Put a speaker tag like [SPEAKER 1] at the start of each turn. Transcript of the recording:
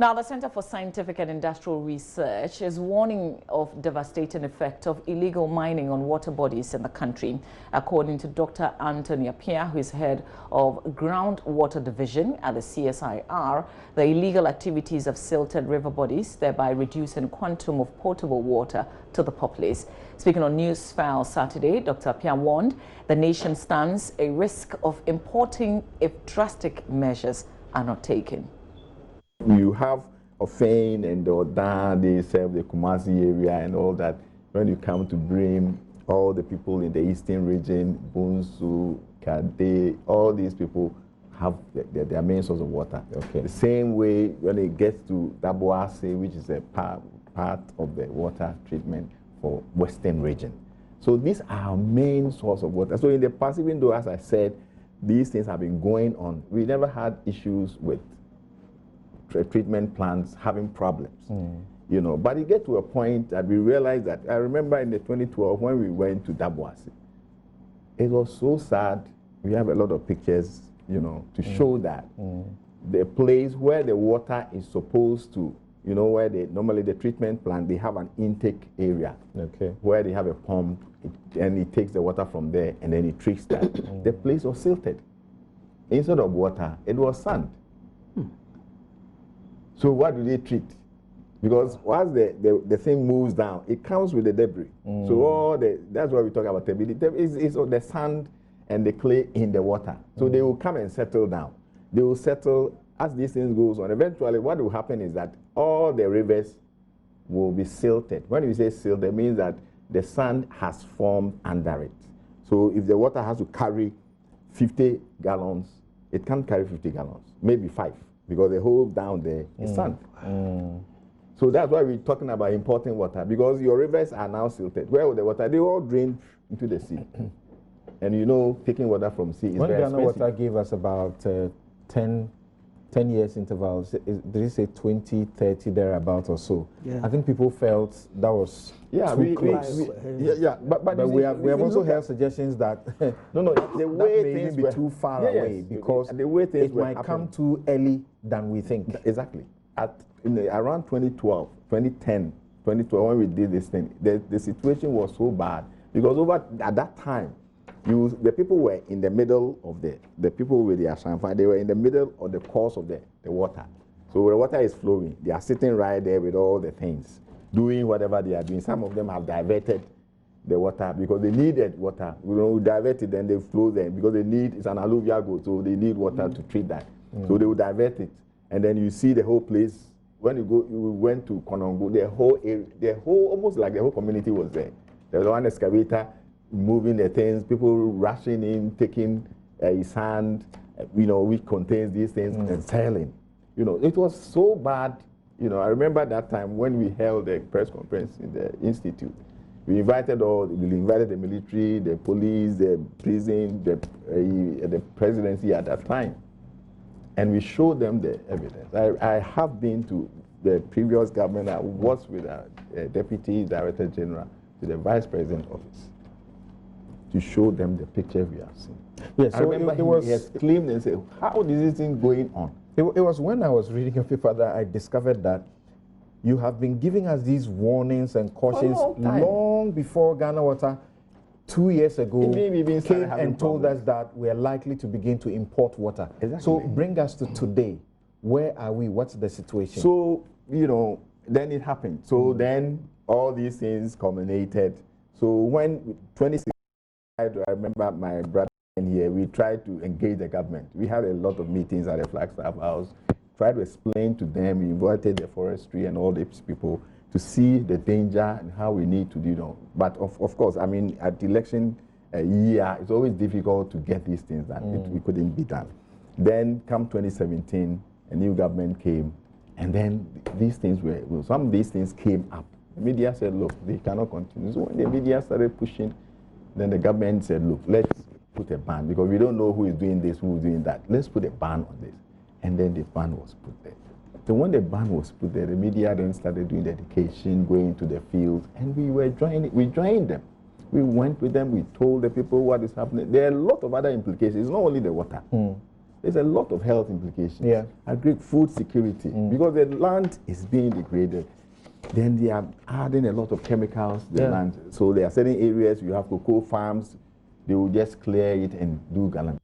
[SPEAKER 1] Now, the Center for Scientific and Industrial Research is warning of devastating effect of illegal mining on water bodies in the country. According to Dr. Anthony Appiah, who is head of Groundwater Division at the CSIR, the illegal activities have silted river bodies, thereby reducing quantum of potable water to the populace. Speaking on Newsfile Saturday, Dr. Appiah warned the nation stands a risk of importing if drastic measures are not taken.
[SPEAKER 2] You have Ofane and Odan, they serve the Kumasi area and all that. When you come to Brim, all the people in the eastern region, Bunsu, Kade, all these people have their main source of water. Okay. The same way when it gets to Daboase, which is a part of the water treatment for western region. So these are our main source of water. So in the past, even though, as I said, these things have been going on, we never had issues with treatment plants having problems, you know. But it get to a point that we realized that, I remember in the 2012 when we went to Daboase, it was so sad. We have a lot of pictures, you know, to show that the place where the water is supposed to, you know, where normally the treatment plant, they have an intake area, where they have a pump, and it takes the water from there, and then it treats that. The place was silted. Instead of water, it was sand. So what do they treat? Because once the thing moves down, it comes with the debris. So that's why we talk about debris. It's the sand and the clay in the water. So they will come and settle down. They will settle as these things goes on. Eventually, what will happen is that all the rivers will be silted. When we say silted, it means that the sand has formed under it. So if the water has to carry 50 gallons, it can't carry 50 gallons, maybe 5. Because the hole down there is sand. So that's why we're talking about importing water, because your rivers are now silted. Where will the water? They all drain into the sea. And you know, taking water from sea is very expensive.
[SPEAKER 3] When Ghana Water gave us about 10 years intervals, did you say 20, 30, thereabout or so? Yeah. I think people felt that was too close. But we have also heard suggestions that
[SPEAKER 2] the way
[SPEAKER 3] may
[SPEAKER 2] things
[SPEAKER 3] be too far away, because
[SPEAKER 2] the way things
[SPEAKER 3] it might come too early than we think.
[SPEAKER 2] Exactly. Around 2012, 2010, 2012, when we did this thing, the situation was so bad, because at that time, the people were in the middle of the people with the Ashanfa, they were in the middle of the course of the water. So where the water is flowing, they are sitting right there with all the things, doing whatever they are doing. Some of them have diverted the water because they needed water. We divert it, then they flow there because it's an alluvial go, so they need water to treat that. So they will divert it, and then you see the whole place. When you went to Konongo, the whole area, almost like the whole community was there. There was one excavator moving the things, people rushing in, taking sand, which contains these things and selling. It was so bad. I remember that time when we held a press conference in the institute. We invited the military, the police, the prison, the presidency at that time. And we showed them the evidence. I have been to the previous government. I was with a deputy director general to the vice president office to show them the picture we have seen.
[SPEAKER 3] Yes,
[SPEAKER 2] I remember he exclaimed and said, how is this thing going on?
[SPEAKER 3] It was when I was reading your paper that I discovered that you have been giving us these warnings and cautions long before Ghana Water 2 years ago came and told us that we are likely to begin to import water. Exactly. So bring us to today. Where are we? What's the situation?
[SPEAKER 2] So, then it happened. So then all these things culminated. So when 2016, I remember my brother here, we tried to engage the government. We had a lot of meetings at the Flagstaff House, tried to explain to them, we invited the forestry and all these people to see the danger and how we need to do. But of course, at the election year, it's always difficult to get these things done. It couldn't be done. Then come 2017, a new government came, and then some of these things came up. The media said, look, they cannot continue. So when the media started pushing, then the government said, look, let's put a ban, because we don't know who is doing this, who is doing that. Let's put a ban on this. And then the ban was put there. So when the ban was put there, the media then started doing the education, going to the fields, and we joined them. We went with them, we told the people what is happening. There are a lot of other implications. It's not only the water. there's a lot of health implications.
[SPEAKER 3] Yeah.
[SPEAKER 2] Food security, because the land is being degraded. Then they are adding a lot of chemicals to the land. So there are certain areas you have cocoa farms, they will just clear it and do galamsey.